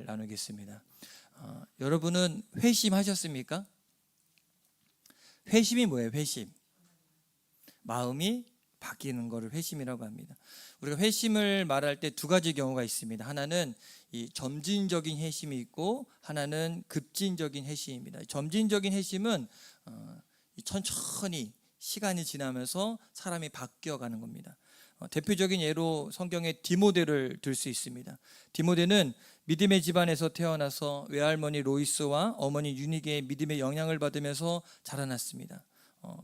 나누겠습니다. 여러분은 회심하셨습니까? 회심이 뭐예요? 회심. 마음이 바뀌는 것을 회심이라고 합니다. 우리가 회심을 말할 때 두 가지 경우가 있습니다. 하나는 이 점진적인 회심이 있고 하나는 급진적인 회심입니다. 점진적인 회심은 천천히 시간이 지나면서 사람이 바뀌어가는 겁니다. 대표적인 예로 성경의 디모데를 들 수 있습니다. 디모데는 믿음의 집안에서 태어나서 외할머니 로이스와 어머니 유니게의 믿음의 영향을 받으면서 자라났습니다.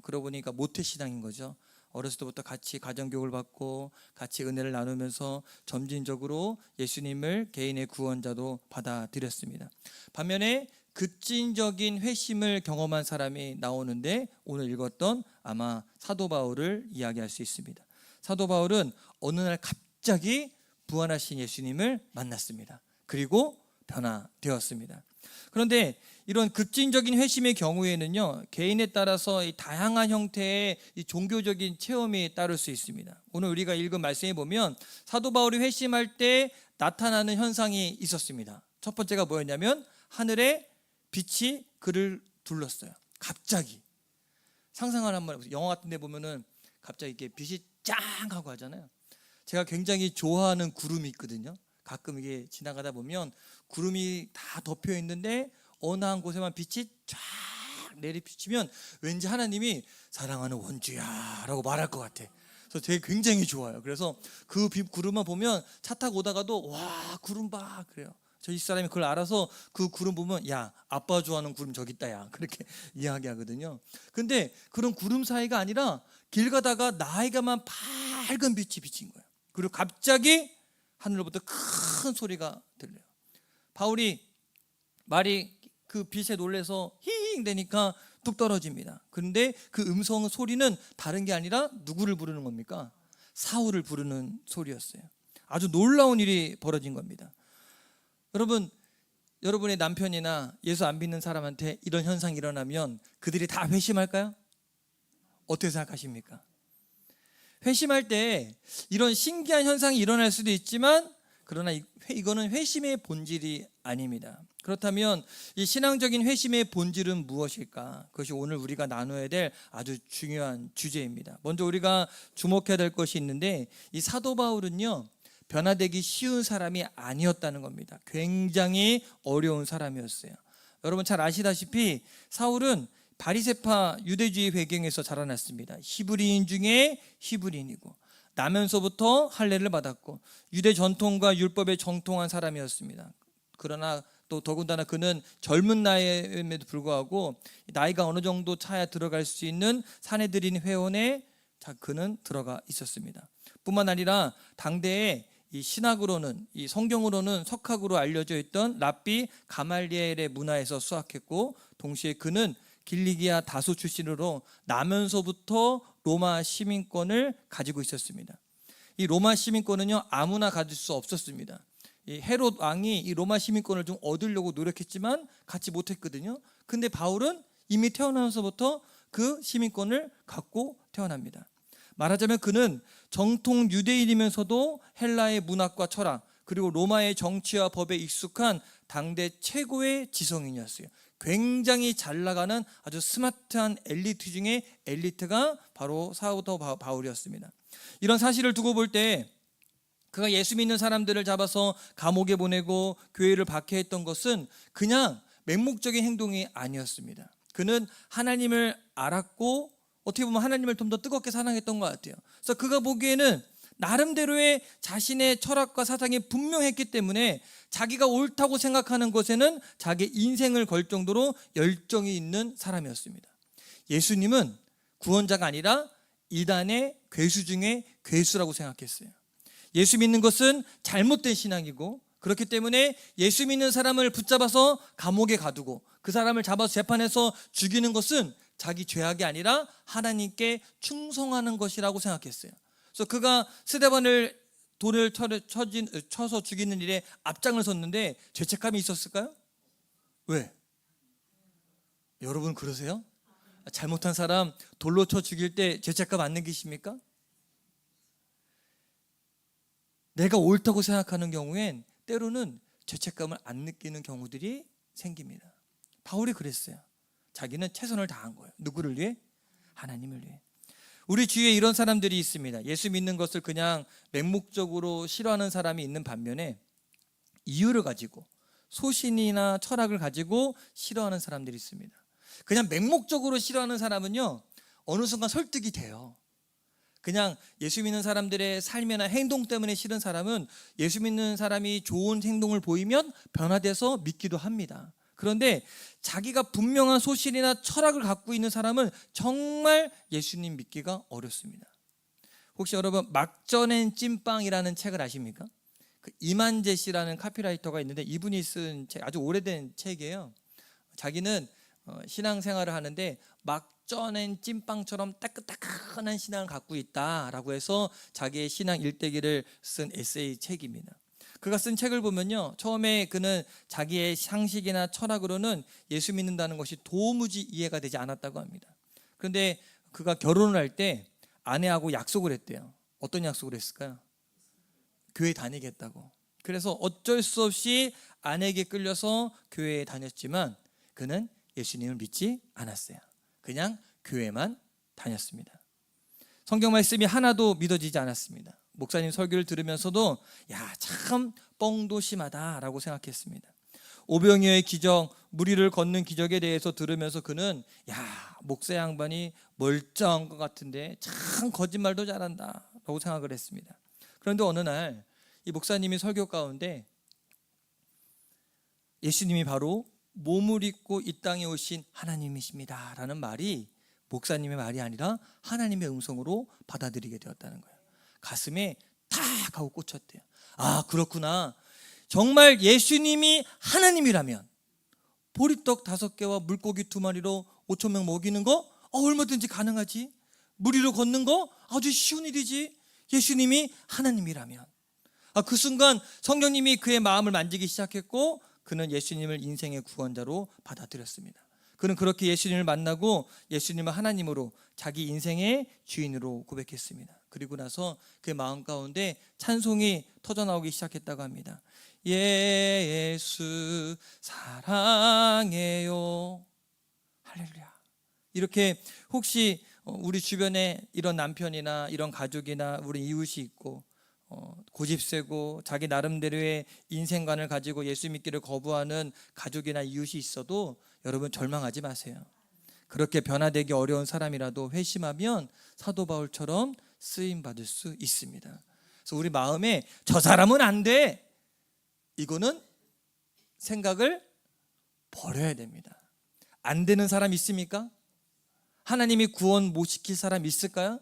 그러고 보니까 모태신앙인 거죠. 어렸을 때부터 같이 가정교육을 받고 같이 은혜를 나누면서 점진적으로 예수님을 개인의 구원자도 받아들였습니다. 반면에 급진적인 회심을 경험한 사람이 나오는데 오늘 읽었던 아마 사도 바울을 이야기할 수 있습니다. 사도 바울은 어느 날 갑자기 부활하신 예수님을 만났습니다. 그리고 변화되었습니다. 그런데 이런 급진적인 회심의 경우에는요, 개인에 따라서 이 다양한 형태의 이 종교적인 체험이 따를 수 있습니다. 오늘 우리가 읽은 말씀에 보면 사도 바울이 회심할 때 나타나는 현상이 있었습니다. 첫 번째가 뭐였냐면 하늘에 빛이 그를 둘렀어요. 갑자기. 상상을 한번 해보세요. 영화 같은 데 보면은 갑자기 이렇게 빛이 짱 하고 하잖아요. 제가 굉장히 좋아하는 구름이 있거든요. 가끔 이게 지나가다 보면 구름이 다 덮여 있는데 어느 한 곳에만 빛이 쫙 내리비치면 왠지 하나님이 사랑하는 원주야 라고 말할 것 같아. 그래서 되게 굉장히 좋아요. 그래서 그 구름만 보면 차 타고 오다가도 와 구름 봐 그래요. 저 이 사람이 그걸 알아서 그 구름 보면 야 아빠 좋아하는 구름 저기 있다 야 그렇게 이야기하거든요. 근데 그런 구름 사이가 아니라 길 가다가 나에게만 밝은 빛이 비친 거예요. 그리고 갑자기 하늘로부터 큰 소리가 들려요. 바울이 말이 그 빛에 놀래서 히잉 되니까 뚝 떨어집니다. 그런데 그 음성 소리는 다른 게 아니라 누구를 부르는 겁니까? 사울을 부르는 소리였어요. 아주 놀라운 일이 벌어진 겁니다. 여러분, 여러분의 남편이나 예수 안 믿는 사람한테 이런 현상이 일어나면 그들이 다 회심할까요? 어떻게 생각하십니까? 회심할 때 이런 신기한 현상이 일어날 수도 있지만 그러나 이거는 회심의 본질이 아닙니다. 그렇다면 이 신앙적인 회심의 본질은 무엇일까? 그것이 오늘 우리가 나눠야 될 아주 중요한 주제입니다. 먼저 우리가 주목해야 될 것이 있는데 이 사도 바울은요 변화되기 쉬운 사람이 아니었다는 겁니다. 굉장히 어려운 사람이었어요. 여러분 잘 아시다시피 사울은 바리새파 유대주의 배경에서 자라났습니다. 히브리인 중에 히브리인이고 나면서부터 할례를 받았고 유대 전통과 율법에 정통한 사람이었습니다. 그러나 또 더군다나 그는 젊은 나이임에도 불구하고 나이가 어느 정도 차야 들어갈 수 있는 사내들인 회원에 그는 들어가 있었습니다. 뿐만 아니라 당대에 이 신학으로는 이 성경으로는 석학으로 알려져 있던 랍비 가말리엘의 문화에서 수학했고 동시에 그는 길리기아 다소 출신으로 나면서부터 로마 시민권을 가지고 있었습니다. 이 로마 시민권은요 아무나 가질 수 없었습니다. 이 헤롯 왕이 이 로마 시민권을 좀 얻으려고 노력했지만 갖지 못했거든요. 근데 바울은 이미 태어나면서부터 그 시민권을 갖고 태어납니다. 말하자면 그는 정통 유대인이면서도 헬라의 문학과 철학 그리고 로마의 정치와 법에 익숙한 당대 최고의 지성인이었어요. 굉장히 잘 나가는 아주 스마트한 엘리트 중에 엘리트가 바로 사도 바울이었습니다. 이런 사실을 두고 볼 때 그가 예수 믿는 사람들을 잡아서 감옥에 보내고 교회를 박해했던 것은 그냥 맹목적인 행동이 아니었습니다. 그는 하나님을 알았고 어떻게 보면 하나님을 좀 더 뜨겁게 사랑했던 것 같아요. 그래서 그가 보기에는 나름대로의 자신의 철학과 사상이 분명했기 때문에 자기가 옳다고 생각하는 것에는 자기 인생을 걸 정도로 열정이 있는 사람이었습니다. 예수님은 구원자가 아니라 이단의 괴수 중에 괴수라고 생각했어요. 예수 믿는 것은 잘못된 신앙이고 그렇기 때문에 예수 믿는 사람을 붙잡아서 감옥에 가두고 그 사람을 잡아서 재판해서 죽이는 것은 자기 죄악이 아니라 하나님께 충성하는 것이라고 생각했어요. 그래서 그가 스데반을 돌을 쳐서 죽이는 일에 앞장을 섰는데 죄책감이 있었을까요? 왜? 여러분 그러세요? 잘못한 사람 돌로 쳐 죽일 때 죄책감 안 느끼십니까? 내가 옳다고 생각하는 경우엔 때로는 죄책감을 안 느끼는 경우들이 생깁니다. 바울이 그랬어요. 자기는 최선을 다한 거예요. 누구를 위해? 하나님을 위해. 우리 주위에 이런 사람들이 있습니다. 예수 믿는 것을 그냥 맹목적으로 싫어하는 사람이 있는 반면에 이유를 가지고, 소신이나 철학을 가지고 싫어하는 사람들이 있습니다. 그냥 맹목적으로 싫어하는 사람은요, 어느 순간 설득이 돼요. 그냥 예수 믿는 사람들의 삶이나 행동 때문에 싫은 사람은 예수 믿는 사람이 좋은 행동을 보이면 변화돼서 믿기도 합니다. 그런데 자기가 분명한 소신이나 철학을 갖고 있는 사람은 정말 예수님 믿기가 어렵습니다. 혹시 여러분 막전엔 찐빵이라는 책을 아십니까? 그 이만재 씨라는 카피라이터가 있는데 이분이 쓴 책, 아주 오래된 책이에요. 자기는 신앙생활을 하는데 막전엔 찐빵처럼 따끈따끈한 신앙을 갖고 있다라고 해서 자기의 신앙 일대기를 쓴 에세이 책입니다. 그가 쓴 책을 보면요, 처음에 그는 자기의 상식이나 철학으로는 예수 믿는다는 것이 도무지 이해가 되지 않았다고 합니다. 그런데 그가 결혼을 할 때 아내하고 약속을 했대요. 어떤 약속을 했을까요? 교회 다니겠다고. 그래서 어쩔 수 없이 아내에게 끌려서 교회에 다녔지만 그는 예수님을 믿지 않았어요. 그냥 교회만 다녔습니다. 성경 말씀이 하나도 믿어지지 않았습니다. 목사님 설교를 들으면서도 참 뻥도 심하다라고 생각했습니다. 오병이어의 기적, 무리를 걷는 기적에 대해서 들으면서 그는 목사 양반이 멀쩡한 것 같은데 참 거짓말도 잘한다라고 생각을 했습니다. 그런데 어느 날 이 목사님이 설교 가운데 예수님이 바로 몸을 입고 이 땅에 오신 하나님이십니다 라는 말이 목사님의 말이 아니라 하나님의 음성으로 받아들이게 되었다는 거예요. 가슴에 탁 하고 꽂혔대요. 아, 그렇구나. 정말 예수님이 하나님이라면 보리떡 5개와 물고기 2마리로 5,000명 먹이는 거 얼마든지 가능하지. 무리로 걷는 거 아주 쉬운 일이지. 예수님이 하나님이라면. 그 순간 성령님이 그의 마음을 만지기 시작했고 그는 예수님을 인생의 구원자로 받아들였습니다. 그는 그렇게 예수님을 만나고 예수님을 하나님으로 자기 인생의 주인으로 고백했습니다. 그리고 나서 그의 마음 가운데 찬송이 터져나오기 시작했다고 합니다. 예수 사랑해요. 할렐루야. 이렇게 혹시 우리 주변에 이런 남편이나 이런 가족이나 우리 이웃이 있고 고집세고 자기 나름대로의 인생관을 가지고 예수 믿기를 거부하는 가족이나 이웃이 있어도 여러분 절망하지 마세요. 그렇게 변화되기 어려운 사람이라도 회심하면 사도 바울처럼 쓰임 받을 수 있습니다. 그래서 우리 마음에 저 사람은 안 돼, 이거는 생각을 버려야 됩니다. 안 되는 사람 있습니까? 하나님이 구원 못 시킬 사람 있을까요?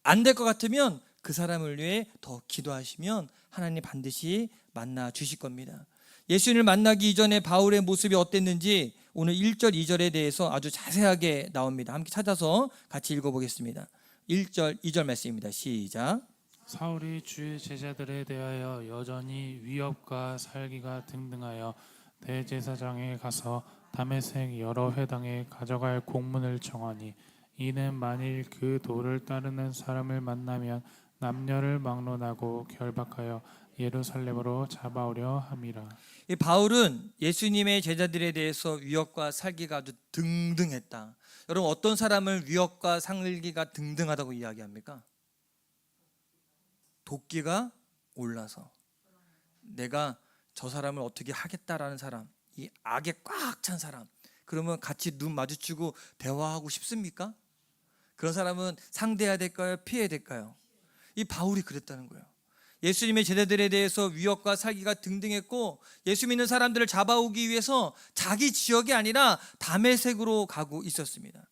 안 될 것 같으면 그 사람을 위해 더 기도하시면 하나님 반드시 만나 주실 겁니다. 예수님을 만나기 이전에 바울의 모습이 어땠는지 오늘 1절 2절에 대해서 아주 자세하게 나옵니다. 함께 찾아서 같이 읽어보겠습니다. 1절 2절 말씀입니다. 시작. 사울이 주의 제자들에 대하여 여전히 위협과 살기가 등등하여 대제사장에 가서 다메섹 여러 회당에 가져갈 공문을 청하니 이는 만일 그 도를 따르는 사람을 만나면 남녀를 막론하고 결박하여 예루살렘으로 잡아오려 함이라. 이 바울은 예수님의 제자들에 대해서 위협과 살기가 아주 등등했다. 여러분 어떤 사람을 위협과 살기가 등등하다고 이야기합니까? 도끼가 올라서 내가 저 사람을 어떻게 하겠다라는 사람, 이 악에 꽉 찬 사람, 그러면 같이 눈 마주치고 대화하고 싶습니까? 그런 사람은 상대해야 될까요? 피해야 될까요? 이 바울이 그랬다는 거예요. 예수님의 제자들에 대해서 위협과 살기가 등등했고 예수 믿는 사람들을 잡아오기 위해서 자기 지역이 아니라 다메섹으로 가고 있었습니다.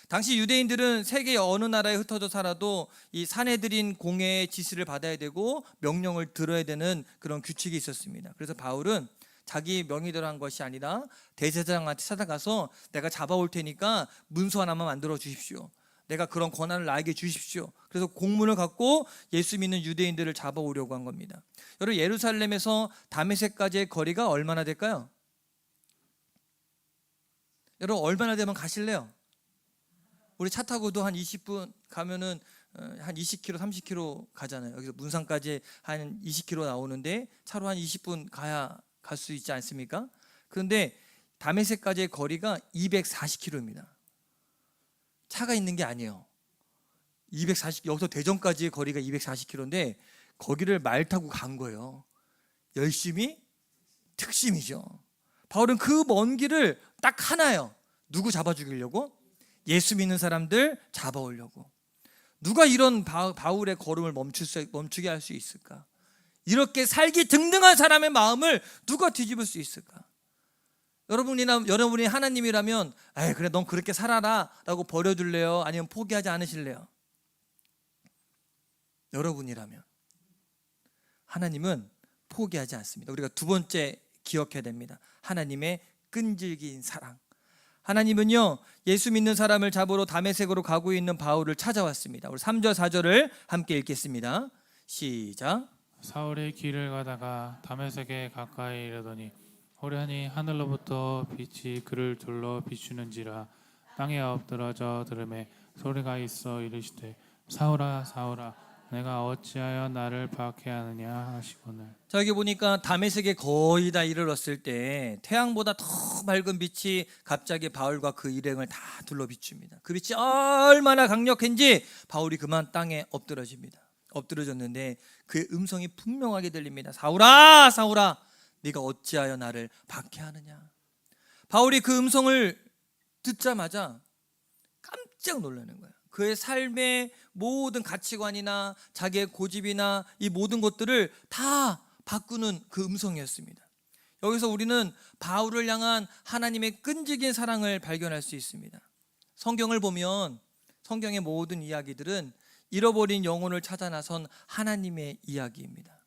당시 유대인들은 세계 어느 나라에 흩어져 살아도 이 사내들인 공회의 지시를 받아야 되고 명령을 들어야 되는 그런 규칙이 있었습니다. 그래서 바울은 자기 명의대로 한 것이 아니라 대제사장한테 찾아가서 내가 잡아올 테니까 문서 하나만 만들어 주십시오. 내가 그런 권한을 나에게 주십시오. 그래서 공문을 갖고 예수 믿는 유대인들을 잡아오려고 한 겁니다. 여러분 예루살렘에서 다메섹까지의 거리가 얼마나 될까요? 여러분 얼마나 되면 가실래요? 우리 차 타고도 한 20분 가면은 한 20km, 30km 가잖아요. 여기서 문상까지 한 20km 나오는데 차로 한 20분 가야 갈 수 있지 않습니까? 그런데 다메섹까지의 거리가 240km입니다. 차가 있는 게 아니에요. 여기서 대전까지의 거리가 240km인데 거기를 말 타고 간 거예요. 열심히 특심이죠. 바울은 그 먼 길을 딱 하나요. 누구 잡아 죽이려고? 예수 믿는 사람들 잡아오려고. 누가 이런 바울의 걸음을 멈추게 할 수 있을까? 이렇게 살기 등등한 사람의 마음을 누가 뒤집을 수 있을까? 여러분이 하나님이라면 에이 그래 넌 그렇게 살아라 라고 버려둘래요? 아니면 포기하지 않으실래요? 여러분이라면 하나님은 포기하지 않습니다. 우리가 두 번째 기억해야 됩니다. 하나님의 끈질긴 사랑. 하나님은요 예수 믿는 사람을 잡으러 다메섹으로 가고 있는 바울을 찾아왔습니다. 우리 3절 4절을 함께 읽겠습니다. 시작. 사울이 길을 가다가 다메섹에 가까이 이르더니 호련히 하늘로부터 빛이 그를 둘러 비추는지라 땅에 엎드러져 들음에 소리가 있어 이르시되 사울아 사울아 내가 어찌하여 나를 박해하느냐 하시거늘. 자, 여기 보니까 다메섹에 거의 다 이르렀을 때 태양보다 더 밝은 빛이 갑자기 바울과 그 일행을 다 둘러 비춥니다. 그 빛이 얼마나 강력한지 바울이 그만 땅에 엎드러졌는데 그의 음성이 분명하게 들립니다. 사울아 사울아 네가 어찌하여 나를 박해하느냐. 바울이 그 음성을 듣자마자 깜짝 놀라는 거예요. 그의 삶의 모든 가치관이나 자기의 고집이나 이 모든 것들을 다 바꾸는 그 음성이었습니다. 여기서 우리는 바울을 향한 하나님의 끈질긴 사랑을 발견할 수 있습니다. 성경을 보면 성경의 모든 이야기들은 잃어버린 영혼을 찾아 나선 하나님의 이야기입니다.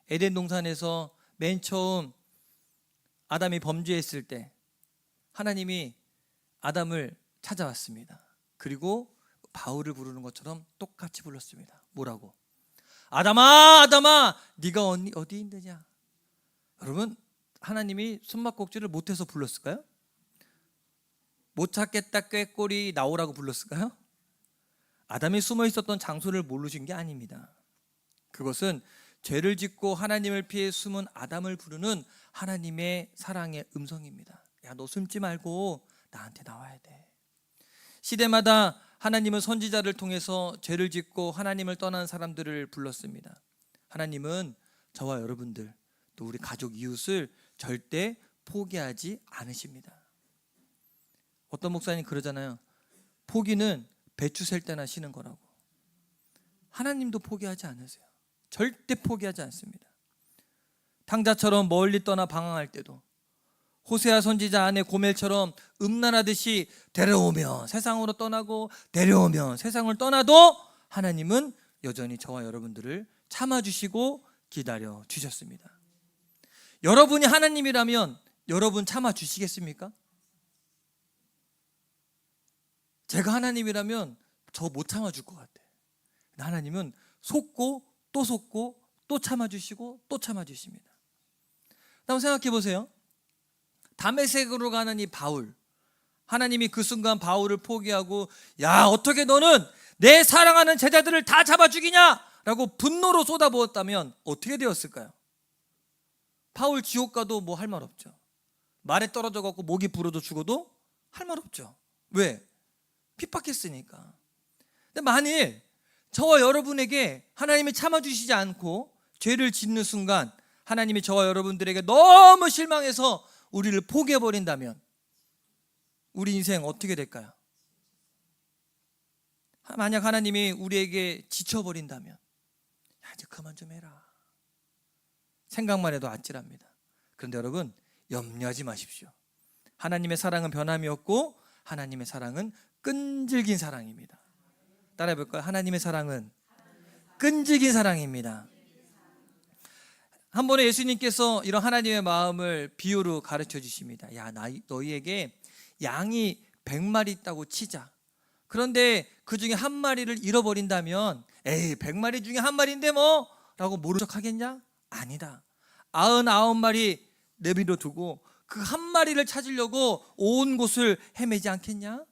에덴 동산에서 맨 처음 아담이 범죄했을 때 하나님이 아담을 찾아왔습니다. 그리고 바울을 부르는 것처럼 똑같이 불렀습니다. 뭐라고? 아담아 아담아 네가 어디 있느냐. 여러분 하나님이 숨막꼭지를 못해서 불렀을까요? 못 찾겠다 꾀꼬리 나오라고 불렀을까요? 아담이 숨어 있었던 장소를 모르신 게 아닙니다. 그것은 죄를 짓고 하나님을 피해 숨은 아담을 부르는 하나님의 사랑의 음성입니다. 야, 너 숨지 말고 나한테 나와야 돼. 시대마다 하나님은 선지자를 통해서 죄를 짓고 하나님을 떠난 사람들을 불렀습니다. 하나님은 저와 여러분들 또 우리 가족 이웃을 절대 포기하지 않으십니다. 어떤 목사님 그러잖아요. 포기는 배추 셀 때나 쉬는 거라고. 하나님도 포기하지 않으세요. 절대 포기하지 않습니다. 탕자처럼 멀리 떠나 방황할 때도 호세아 선지자 아내 고멜처럼 음란하듯이 데려오면 세상으로 떠나고 데려오면 세상을 떠나도 하나님은 여전히 저와 여러분들을 참아주시고 기다려 주셨습니다. 여러분이 하나님이라면 여러분 참아주시겠습니까? 제가 하나님이라면 저 못 참아줄 것 같아요. 하나님은 속고 또 참아주시고 또 참아주십니다. 한번 생각해 보세요. 다메섹으로 가는 이 바울, 하나님이 그 순간 바울을 포기하고 야 어떻게 너는 내 사랑하는 제자들을 다 잡아 죽이냐 라고 분노로 쏟아부었다면 어떻게 되었을까요? 바울 지옥 가도 뭐 할 말 없죠. 말에 떨어져 갖고 목이 부러져 죽어도 할 말 없죠. 왜? 핍박했으니까. 근데 만일 저와 여러분에게 하나님이 참아주시지 않고 죄를 짓는 순간 하나님이 저와 여러분들에게 너무 실망해서 우리를 포기해버린다면 우리 인생 어떻게 될까요? 만약 하나님이 우리에게 지쳐버린다면 야 이제 그만 좀 해라. 생각만 해도 아찔합니다. 그런데 여러분 염려하지 마십시오. 하나님의 사랑은 변함이 없고 하나님의 사랑은 끈질긴 사랑입니다. 따라해 볼까요? 하나님의 사랑은 끈질긴 사랑입니다. 한 번에 예수님께서 이런 하나님의 마음을 비유로 가르쳐 주십니다. 야, 너희에게 양이 100마리 있다고 치자. 그런데 그 중에 한 마리를 잃어버린다면 에이 100마리 중에 한 마리인데 뭐 라고 모른 척 하겠냐? 아니다. 99마리 내비로 두고 그 한 마리를 찾으려고 온 곳을 헤매지 않겠냐?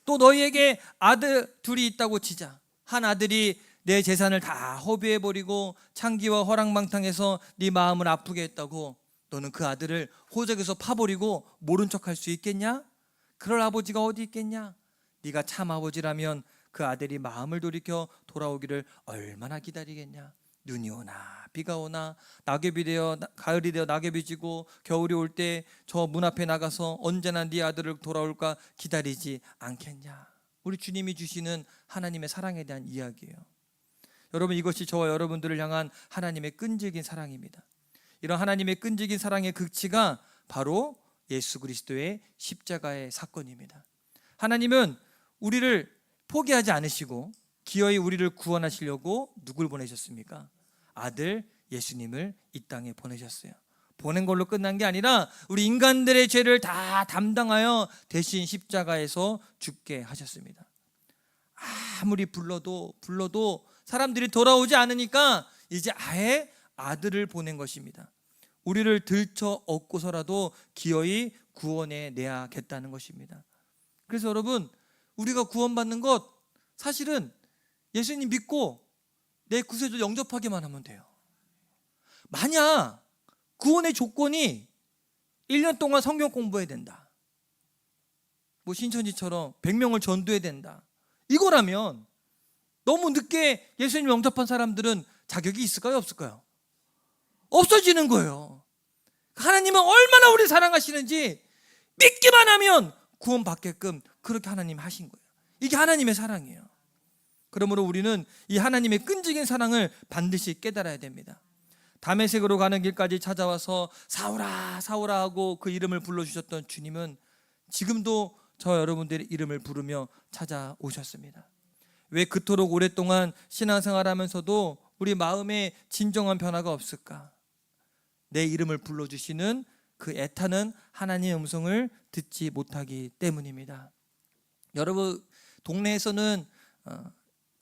또 너희에게 아들 둘이 있다고 치자. 한 아들이 내 재산을 다 허비해버리고 창기와 허랑방탕해서 네 마음을 아프게 했다고 너는 그 아들을 호적에서 파버리고 모른 척할 수 있겠냐? 그럴 아버지가 어디 있겠냐? 네가 참 아버지라면 그 아들이 마음을 돌이켜 돌아오기를 얼마나 기다리겠냐? 눈이 오나 비가 오나 낙엽이 되어 가을이 되어 낙엽이 지고 겨울이 올 때 저 문 앞에 나가서 언제나 네 아들을 돌아올까 기다리지 않겠냐? 우리 주님이 주시는 하나님의 사랑에 대한 이야기예요. 여러분, 이것이 저와 여러분들을 향한 하나님의 끈질긴 사랑입니다. 이런 하나님의 끈질긴 사랑의 극치가 바로 예수 그리스도의 십자가의 사건입니다. 하나님은 우리를 포기하지 않으시고 기어이 우리를 구원하시려고 누굴 보내셨습니까? 아들 예수님을 이 땅에 보내셨어요. 보낸 걸로 끝난 게 아니라 우리 인간들의 죄를 다 담당하여 대신 십자가에서 죽게 하셨습니다. 아무리 불러도 사람들이 돌아오지 않으니까 이제 아예 아들을 보낸 것입니다. 우리를 들쳐 얻고서라도 기어이 구원해 내야겠다는 것입니다. 그래서 여러분, 우리가 구원받는 것 사실은 예수님 믿고 내 구세주 영접하기만 하면 돼요. 만약 구원의 조건이 1년 동안 성경 공부해야 된다, 뭐 신천지처럼 100명을 전도해야 된다, 이거라면 너무 늦게 예수님 영접한 사람들은 자격이 있을까요? 없을까요? 없어지는 거예요. 하나님은 얼마나 우리 사랑하시는지 믿기만 하면 구원받게끔 그렇게 하나님 하신 거예요. 이게 하나님의 사랑이에요. 그러므로 우리는 이 하나님의 끈질긴 사랑을 반드시 깨달아야 됩니다. 다메섹으로 가는 길까지 찾아와서 사울아 사울아 하고 그 이름을 불러주셨던 주님은 지금도 저 여러분들의 이름을 부르며 찾아오셨습니다. 왜 그토록 오랫동안 신앙생활하면서도 우리 마음에 진정한 변화가 없을까? 내 이름을 불러주시는 그 애타는 하나님의 음성을 듣지 못하기 때문입니다. 여러분, 동네에서는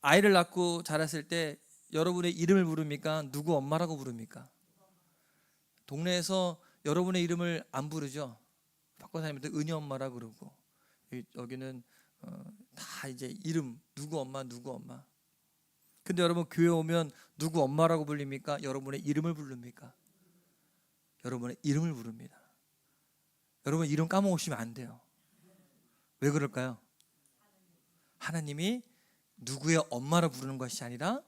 아이를 낳고 자랐을 때 여러분의 이름을 부릅니까? 누구 엄마라고 부릅니까? 동네에서 여러분의 이름을 안 부르죠. 박권사님한테 은희 엄마라고 그러고, 여기는 다 이제 이름 누구 엄마. 근데 여러분, 교회 오면 누구 엄마라고 불립니까? 여러분의 이름을 부릅니까? 여러분의 이름을 부릅니다. 여러분, 이름 까먹으시면 안 돼요. 왜 그럴까요? 하나님이 누구의 엄마를 부르는 것이 아니라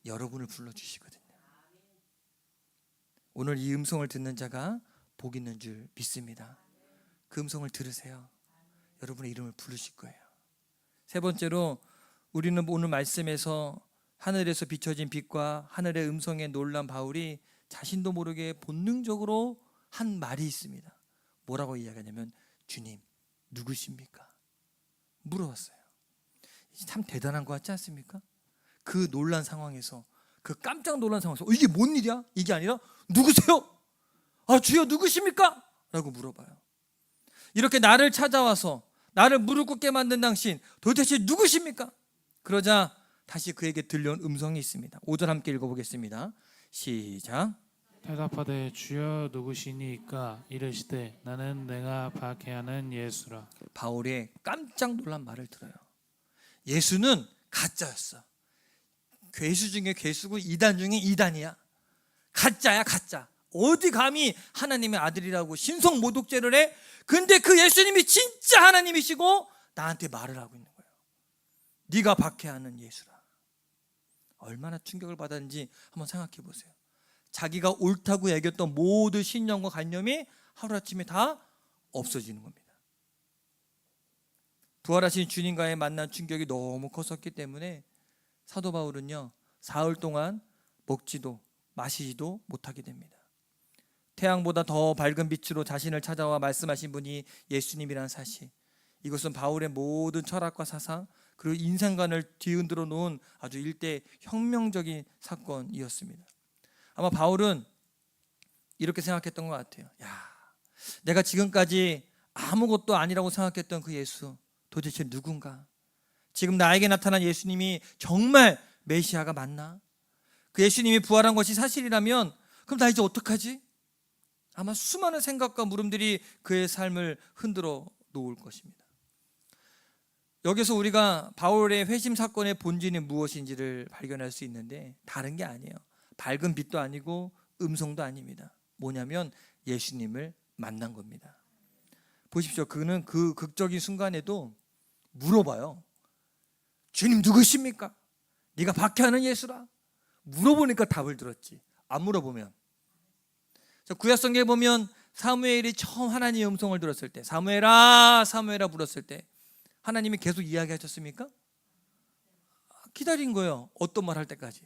여러분을 불러주시거든요. 오늘 이 음성을 듣는 자가 복 있는 줄 믿습니다. 그 음성을 들으세요. 여러분의 이름을 부르실 거예요. 세 번째로, 우리는 오늘 말씀에서 하늘에서 비춰진 빛과 하늘의 음성에 놀란 바울이 자신도 모르게 본능적으로 한 말이 있습니다. 뭐라고 이야기하냐면, 주님 누구십니까? 물어봤어요. 참 대단한 것 같지 않습니까? 그 놀란 상황에서, 그 깜짝 놀란 상황에서 이게 뭔 일이야? 이게 아니라 누구세요? 아, 주여 누구십니까? 라고 물어봐요. 이렇게 나를 찾아와서 나를 무릎 꿇게 만든 당신 도대체 누구십니까? 그러자 다시 그에게 들려온 음성이 있습니다. 5절 함께 읽어보겠습니다. 시작. 대답하되 주여 누구시니까? 이르시되 나는 내가 박해하는 예수라. 바울의 깜짝 놀란 말을 들어요. 예수는 가짜였어. 괴수 중에 괴수고 이단 중에 이단이야. 가짜야, 가짜. 어디 감히 하나님의 아들이라고 신성 모독죄를 해? 근데 그 예수님이 진짜 하나님이시고 나한테 말을 하고 있는 거예요. 네가 박해하는 예수라. 얼마나 충격을 받았는지 한번 생각해 보세요. 자기가 옳다고 여겼던 모든 신념과 관념이 하루아침에 다 없어지는 겁니다. 부활하신 주님과의 만난 충격이 너무 컸었기 때문에 사도 바울은요, 사흘 동안 먹지도 마시지도 못하게 됩니다. 태양보다 더 밝은 빛으로 자신을 찾아와 말씀하신 분이 예수님이라는 사실, 이것은 바울의 모든 철학과 사상 그리고 인생관을 뒤흔들어 놓은 아주 일대 혁명적인 사건이었습니다. 아마 바울은 이렇게 생각했던 것 같아요. 내가 지금까지 아무것도 아니라고 생각했던 그 예수 도대체 누군가? 지금 나에게 나타난 예수님이 정말 메시아가 맞나? 그 예수님이 부활한 것이 사실이라면 그럼 나 이제 어떡하지? 아마 수많은 생각과 물음들이 그의 삶을 흔들어 놓을 것입니다. 여기서 우리가 바울의 회심 사건의 본질이 무엇인지를 발견할 수 있는데, 다른 게 아니에요. 밝은 빛도 아니고 음성도 아닙니다. 뭐냐면 예수님을 만난 겁니다. 보십시오. 그는 그 극적인 순간에도 물어봐요. 주님 누구십니까? 네가 박해하는 예수라. 물어보니까 답을 들었지. 안 물어보면. 구약성경에 보면 사무엘이 처음 하나님의 음성을 들었을 때, 사무엘아 사무엘아 불렀을 때 하나님이 계속 이야기하셨습니까? 기다린 거예요. 어떤 말 할 때까지.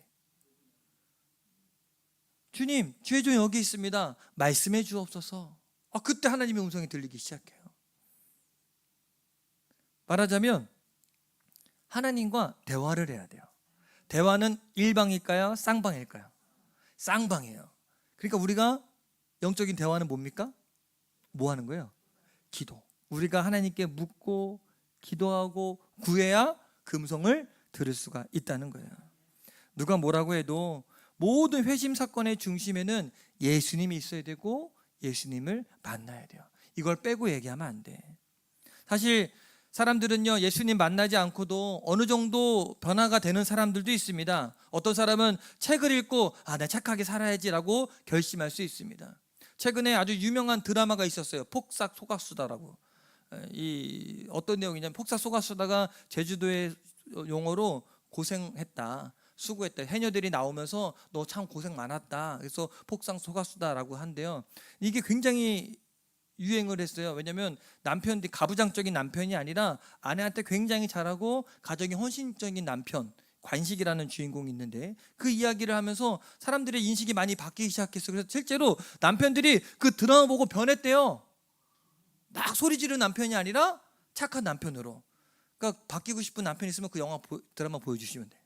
주님, 주의 종이 여기 있습니다. 말씀해 주옵소서. 그때 하나님의 음성이 들리기 시작해요. 말하자면 하나님과 대화를 해야 돼요. 대화는 일방일까요? 쌍방일까요? 쌍방이에요. 그러니까 우리가 영적인 대화는 뭡니까? 뭐 하는 거예요? 기도. 우리가 하나님께 묻고 기도하고 구해야 그 음성을 들을 수가 있다는 거예요. 누가 뭐라고 해도 모든 회심 사건의 중심에는 예수님이 있어야 되고 예수님을 만나야 돼요. 이걸 빼고 얘기하면 안 돼. 사실 사람들은요, 예수님 만나지 않고도 어느 정도 변화가 되는 사람들도 있습니다. 어떤 사람은 책을 읽고 내가 착하게 살아야지라고 결심할 수 있습니다. 최근에 아주 유명한 드라마가 있었어요. 폭삭 속았수다라고. 이 어떤 내용이냐면 폭삭 속았수다가 제주도의 용어로 고생했다, 수고했다, 해녀들이 나오면서 너 참 고생 많았다, 그래서 폭삭 속았수다라고 한대요. 이게 굉장히 유행을 했어요. 왜냐하면 남편이 가부장적인 남편이 아니라 아내한테 굉장히 잘하고 가정에 헌신적인 남편, 관식이라는 주인공이 있는데 그 이야기를 하면서 사람들의 인식이 많이 바뀌기 시작했어요. 그래서 실제로 남편들이 그 드라마 보고 변했대요. 막 소리 지르는 남편이 아니라 착한 남편으로. 그러니까 바뀌고 싶은 남편이 있으면 그 드라마 보여주시면 돼요.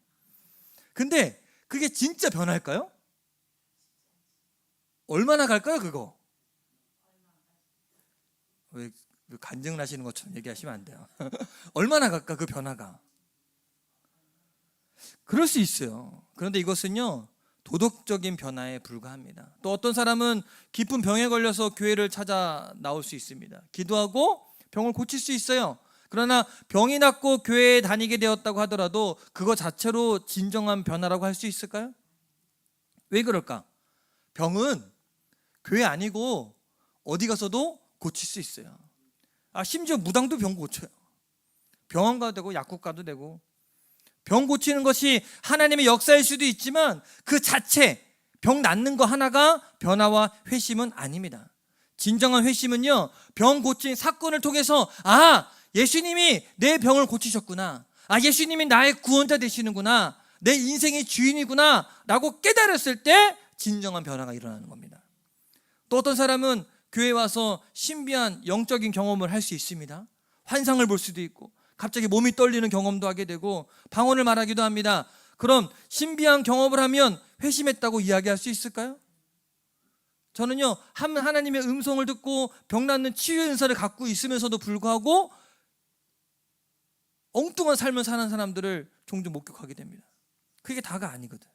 근데 그게 진짜 변할까요? 얼마나 갈까요 그거? 왜 간증 나시는 것처럼 얘기하시면 안 돼요. 얼마나 갈까 그 변화가? 그럴 수 있어요. 그런데 이것은요, 도덕적인 변화에 불과합니다. 또 어떤 사람은 깊은 병에 걸려서 교회를 찾아 나올 수 있습니다. 기도하고 병을 고칠 수 있어요. 그러나 병이 낫고 교회에 다니게 되었다고 하더라도 그거 자체로 진정한 변화라고 할 수 있을까요? 왜 그럴까? 병은 교회 아니고 어디 가서도 고칠 수 있어요. 심지어 무당도 병 고쳐요. 병원 가도 되고 약국 가도 되고. 병 고치는 것이 하나님의 역사일 수도 있지만 그 자체, 병 낫는 거 하나가 변화와 회심은 아닙니다. 진정한 회심은요, 병 고친 사건을 통해서 예수님이 내 병을 고치셨구나, 예수님이 나의 구원자 되시는구나, 내 인생의 주인이구나 라고 깨달았을 때 진정한 변화가 일어나는 겁니다. 또 어떤 사람은 교회에 와서 신비한 영적인 경험을 할 수 있습니다. 환상을 볼 수도 있고 갑자기 몸이 떨리는 경험도 하게 되고 방언을 말하기도 합니다. 그럼 신비한 경험을 하면 회심했다고 이야기할 수 있을까요? 저는요, 하나님의 음성을 듣고 병 낫는 치유의 은사를 갖고 있으면서도 불구하고 엉뚱한 삶을 사는 사람들을 종종 목격하게 됩니다. 그게 다가 아니거든.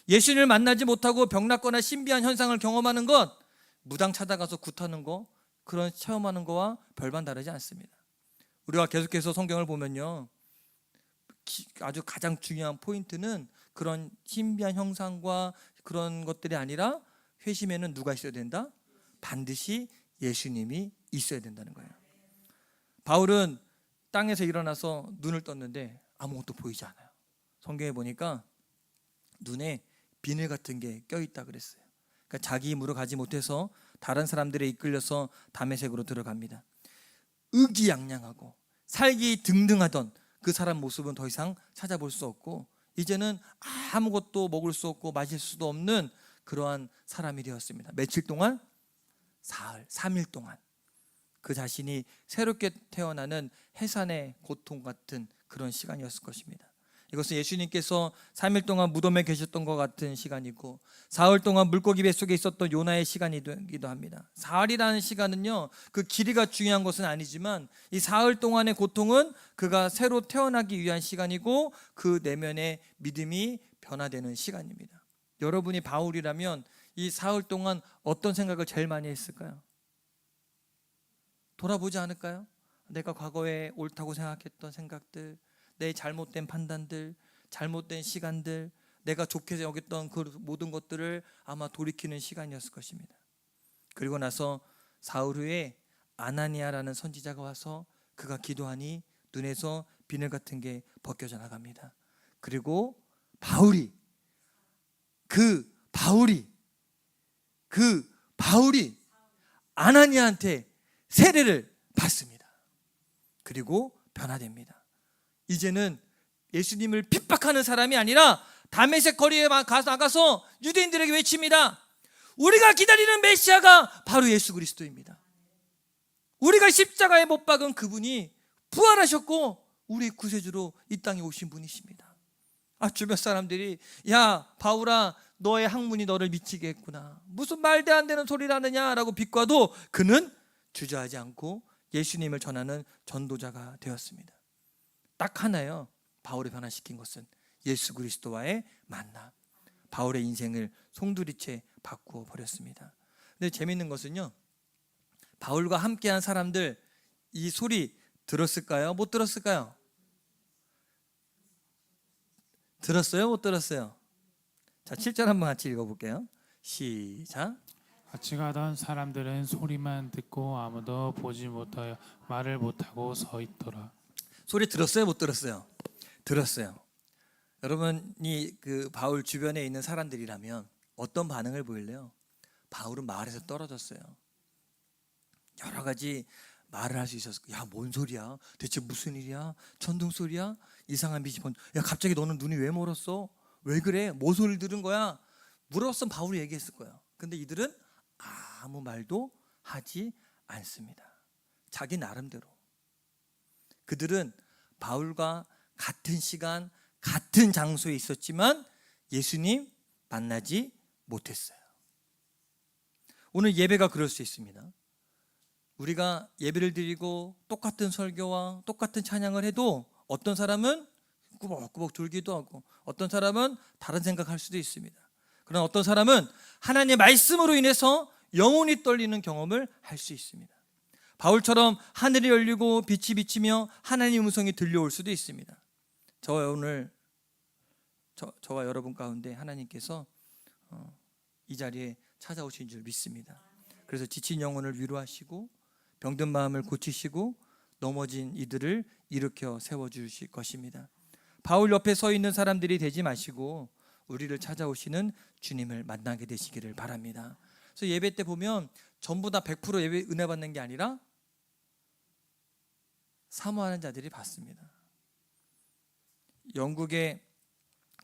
예수님을 만나지 못하고 병 낫거나 신비한 현상을 경험하는 것, 무당 찾아가서 굿하는 거, 그런 체험하는 거와 별반 다르지 않습니다. 우리가 계속해서 성경을 보면요, 아주 가장 중요한 포인트는 그런 신비한 형상과 그런 것들이 아니라 회심에는 누가 있어야 된다? 반드시 예수님이 있어야 된다는 거예요. 바울은 땅에서 일어나서 눈을 떴는데 아무것도 보이지 않아요. 성경에 보니까 눈에 비늘 같은 게 껴있다 그랬어요. 그러니까 자기 힘으로 가지 못해서 다른 사람들에 이끌려서 다메섹으로 들어갑니다. 의기양양하고 살기 등등하던 그 사람 모습은 더 이상 찾아볼 수 없고 이제는 아무것도 먹을 수 없고 마실 수도 없는 그러한 사람이 되었습니다. 며칠 동안? 사흘, 3일 동안 그 자신이 새롭게 태어나는 해산의 고통 같은 그런 시간이었을 것입니다. 이것은 예수님께서 3일 동안 무덤에 계셨던 것 같은 시간이고 사흘 동안 물고기 뱃속에 있었던 요나의 시간이기도 합니다. 사흘이라는 시간은요, 그 길이가 중요한 것은 아니지만 이 사흘 동안의 고통은 그가 새로 태어나기 위한 시간이고 그 내면의 믿음이 변화되는 시간입니다. 여러분이 바울이라면 이 사흘 동안 어떤 생각을 제일 많이 했을까요? 돌아보지 않을까요? 내가 과거에 옳다고 생각했던 생각들, 내 잘못된 판단들, 잘못된 시간들, 내가 좋게 여겼던 그 모든 것들을 아마 돌이키는 시간이었을 것입니다. 그리고 나서 사흘 후에 아나니아라는 선지자가 와서 그가 기도하니 눈에서 비늘 같은 게 벗겨져 나갑니다. 그리고 바울이 아나니아한테 세례를 받습니다. 그리고 변화됩니다. 이제는 예수님을 핍박하는 사람이 아니라 다메섹 거리에 나가서 유대인들에게 외칩니다. 우리가 기다리는 메시아가 바로 예수 그리스도입니다. 우리가 십자가에 못 박은 그분이 부활하셨고 우리 구세주로 이 땅에 오신 분이십니다. 주변 사람들이 야 바울아, 너의 학문이 너를 미치게 했구나, 무슨 말도 안 되는 소리를 하느냐라고 비꼬아도 그는 주저하지 않고 예수님을 전하는 전도자가 되었습니다. 딱 하나요. 바울을 변화시킨 것은 예수 그리스도와의 만남. 바울의 인생을 송두리째 바꾸어 버렸습니다. 근데 재미있는 것은요, 바울과 함께한 사람들 이 소리 들었을까요? 못 들었을까요? 들었어요? 못 들었어요? 자, 7절 한번 같이 읽어볼게요. 시작. 같이 가던 사람들은 소리만 듣고 아무도 보지 못하여 말을 못하고 서 있더라. 소리 들었어요? 못 들었어요? 들었어요. 여러분이 그 바울 주변에 있는 사람들이라면 어떤 반응을 보일래요? 바울은 마을에서 떨어졌어요. 여러 가지 말을 할 수 있었을 거야. 야, 뭔 소리야? 대체 무슨 일이야? 천둥 소리야? 이상한 빛이 야, 갑자기 너는 눈이 왜 멀었어? 왜 그래? 뭐 소리를 들은 거야? 물었으면 바울이 얘기했을 거예요. 근데 이들은 아무 말도 하지 않습니다. 자기 나름대로. 그들은 바울과 같은 시간, 같은 장소에 있었지만 예수님 만나지 못했어요. 오늘 예배가 그럴 수 있습니다. 우리가 예배를 드리고 똑같은 설교와 똑같은 찬양을 해도 어떤 사람은 꾸벅꾸벅 졸기도 하고 어떤 사람은 다른 생각할 수도 있습니다. 그러나 어떤 사람은 하나님의 말씀으로 인해서 영혼이 떨리는 경험을 할 수 있습니다. 바울처럼 하늘이 열리고 빛이 비치며 하나님의 음성이 들려올 수도 있습니다. 저와 여러분 가운데 하나님께서 이 자리에 찾아오신 줄 믿습니다. 그래서 지친 영혼을 위로하시고 병든 마음을 고치시고 넘어진 이들을 일으켜 세워주실 것입니다. 바울 옆에 서 있는 사람들이 되지 마시고 우리를 찾아오시는 주님을 만나게 되시기를 바랍니다. 그래서 예배 때 보면 전부 다 100% 예배 은혜 받는 게 아니라 사모하는 자들이 받습니다. 영국의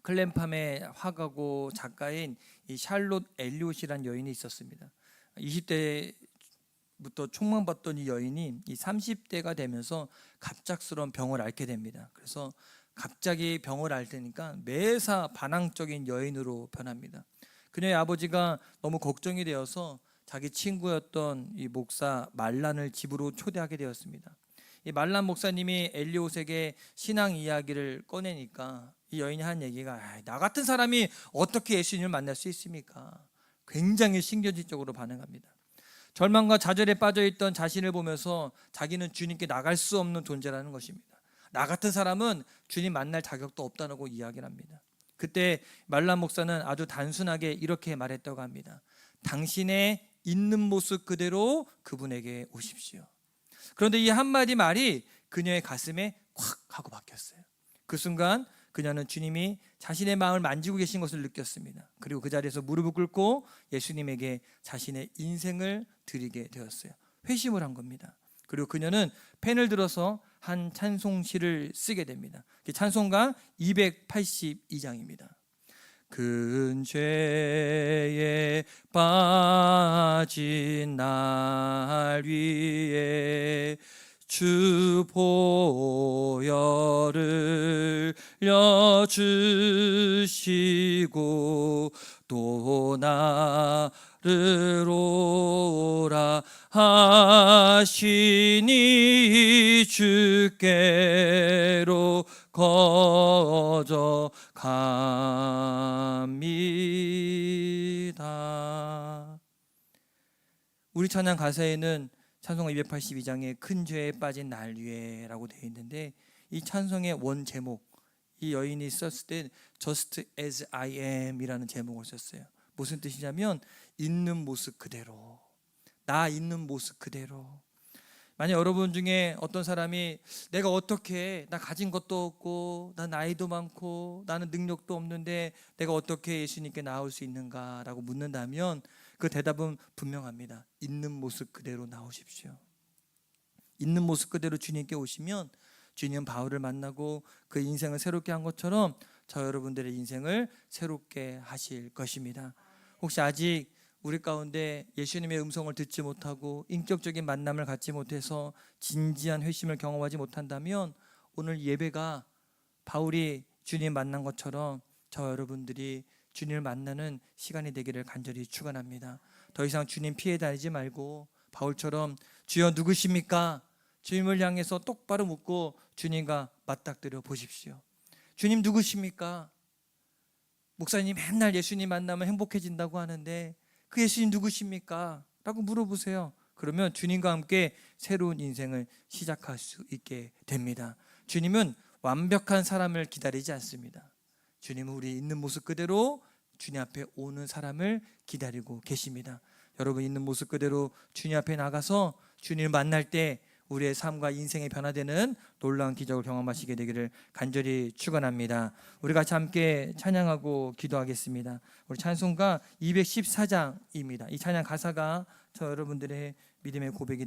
클램팜의 화가고 작가인 이 샬롯 엘리옷이라는 여인이 있었습니다. 20대부터 촉망받던 이 여인이 이 30대가 되면서 갑작스러운 병을 앓게 됩니다. 그래서 갑자기 병을 앓으니까 매사 반항적인 여인으로 변합니다. 그녀의 아버지가 너무 걱정이 되어서 자기 친구였던 이 목사 말란을 집으로 초대하게 되었습니다. 이 말란 목사님이 엘리옷에게 신앙 이야기를 꺼내니까 이 여인이 한 얘기가 나 같은 사람이 어떻게 예수님을 만날 수 있습니까? 굉장히 신경질적으로 반응합니다. 절망과 좌절에 빠져있던 자신을 보면서 자기는 주님께 나갈 수 없는 존재라는 것입니다. 나 같은 사람은 주님 만날 자격도 없다고 이야기를 합니다. 그때 말란 목사는 아주 단순하게 이렇게 말했다고 합니다. 당신의 있는 모습 그대로 그분에게 오십시오. 그런데 이 한마디 말이 그녀의 가슴에 콱 하고 박혔어요. 그 순간 그녀는 주님이 자신의 마음을 만지고 계신 것을 느꼈습니다. 그리고 그 자리에서 무릎을 꿇고 예수님에게 자신의 인생을 드리게 되었어요. 회심을 한 겁니다. 그리고 그녀는 펜을 들어서 한 찬송시를 쓰게 됩니다. 찬송가 282장입니다. 큰 죄에 빠진 날 위에 주 보혈을 흘려주시고 또 나를 오라 하시니 주께로 거저 갑니다. 우리 찬양 가사에는 찬송가 282장에 큰 죄에 빠진 날 위에라고 되어 있는데 이 찬송의 원 제목, 이 여인이 썼을 때 Just as I am 이라는 제목을 썼어요. 무슨 뜻이냐면 있는 모습 그대로, 나 있는 모습 그대로. 만약 여러분 중에 어떤 사람이 내가 어떻게, 나 가진 것도 없고 나 나이도 많고 나는 능력도 없는데 내가 어떻게 예수님께 나올 수 있는가라고 묻는다면 그 대답은 분명합니다. 있는 모습 그대로 나오십시오. 있는 모습 그대로 주님께 오시면 주님은 바울을 만나고 그 인생을 새롭게 한 것처럼 저 여러분들의 인생을 새롭게 하실 것입니다. 혹시 아직 우리 가운데 예수님의 음성을 듣지 못하고 인격적인 만남을 갖지 못해서 진지한 회심을 경험하지 못한다면 오늘 예배가 바울이 주님 만난 것처럼 저 여러분들이 주님을 만나는 시간이 되기를 간절히 축원합니다. 더 이상 주님 피해 다니지 말고 바울처럼 주여 누구십니까? 주님을 향해서 똑바로 묻고 주님과 맞닥뜨려 보십시오. 주님 누구십니까? 목사님 맨날 예수님 만나면 행복해진다고 하는데 그 예수님 누구십니까? 라고 물어보세요. 그러면 주님과 함께 새로운 인생을 시작할 수 있게 됩니다. 주님은 완벽한 사람을 기다리지 않습니다. 주님은 우리 있는 모습 그대로 주님 앞에 오는 사람을 기다리고 계십니다. 여러분 있는 모습 그대로 주님 앞에 나가서 주님을 만날 때 우리의 삶과 인생이 변화되는 놀라운 기적을 경험하시게 되기를 간절히 축원합니다. 우리 같이 함께 찬양하고 기도하겠습니다. 우리 찬송가 214장입니다. 이 찬양 가사가 저 여러분들의 믿음의 고백이 되기